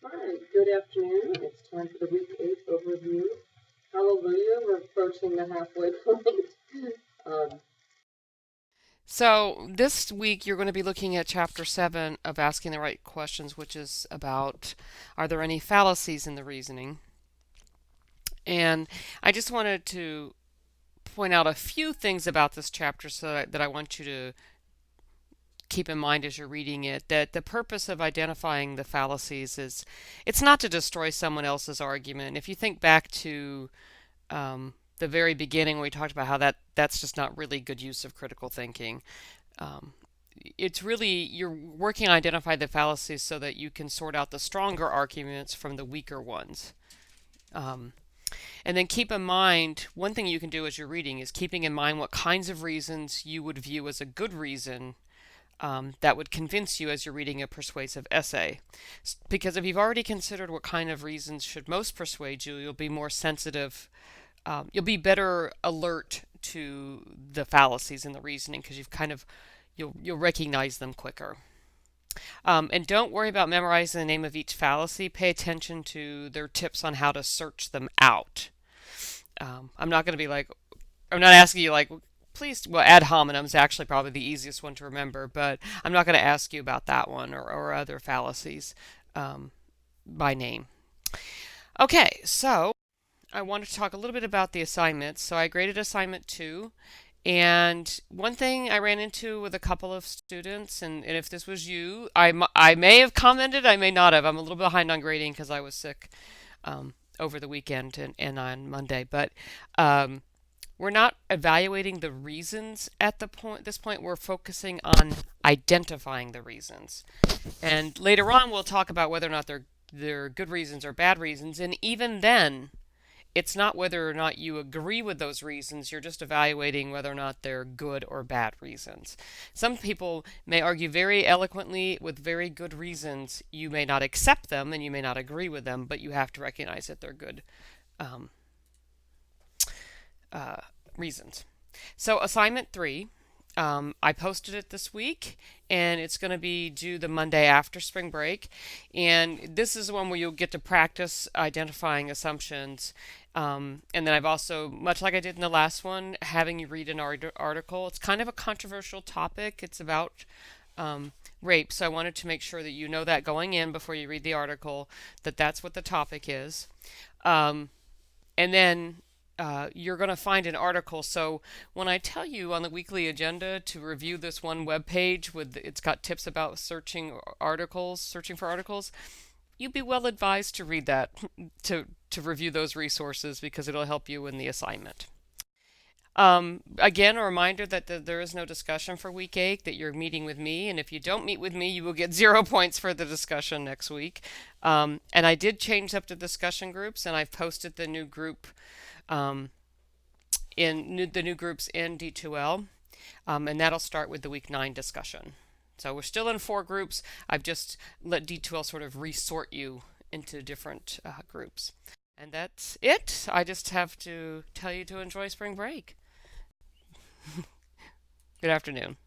All right, good afternoon. It's time for the week 8 overview. Hallelujah, we're approaching the halfway point. um, So this week you're going to be looking at chapter 7 of Asking the Right Questions, which is about are there any fallacies in the reasoning? And I just wanted to point out a few things about this chapter that I want you to keep in mind as you're reading it. That the purpose of identifying the fallacies is it's not to destroy someone else's argument. If you think back to the very beginning, we talked about how that's just not really good use of critical thinking. Um, it's really you're working on identify the fallacies so that you can sort out the stronger arguments from the weaker ones. Um, and then keep in mind one thing you can do as you're reading is keeping in mind what kinds of reasons you would view as a good reason that would convince you as you're reading a persuasive essay. Because if you've already considered what kind of reasons should most persuade you, you'll be more sensitive. You'll be better alert to the fallacies in the reasoning because you'll recognize them quicker. And don't worry about memorizing the name of each fallacy. Pay attention to their tips on how to search them out. I'm not going to be like, I'm not asking you like, please, well, ad hominem is actually probably the easiest one to remember, but I'm not going to ask you about that one or other fallacies um, by name. Okay, so I wanted to talk a little bit about the assignments. So I graded assignment 2. And one thing I ran into with a couple of students, and if this was you, I may have commented, I may not have. I'm a little behind on grading because I was sick over the weekend and on Monday. But um, we're not evaluating the reasons at this point. We're focusing on identifying the reasons. And later on, we'll talk about whether or not they're good reasons or bad reasons. And even then, it's not whether or not you agree with those reasons, you're just evaluating whether or not they're good or bad reasons. Some people may argue very eloquently with very good reasons. You may not accept them and you may not agree with them, but you have to recognize that they're good um, uh, reasons. So, assignment 3. I posted it this week, and it's going to be due the Monday after spring break. And this is one where you'll get to practice identifying assumptions. And then I've also, much like I did in the last one, having you read an article. It's kind of a controversial topic. It's about rape, so I wanted to make sure that you know that going in before you read the article, that that's what the topic is. Um, and then you're going to find an article. So when I tell you on the weekly agenda to review this one web page with it's got tips about searching for articles, you'd be well advised to read that to review those resources because it'll help you in the assignment. Again, a reminder that there is no discussion for week 8, that you're meeting with me, and if you don't meet with me, you will get 0 points for the discussion next week. And I did change up the discussion groups, and I've posted the new group um, the new groups in D2L, and that'll start with the week 9 discussion. So we're still in 4 groups. I've just let D2L sort of resort you into different groups. And that's it. I just have to tell you to enjoy spring break. Good afternoon.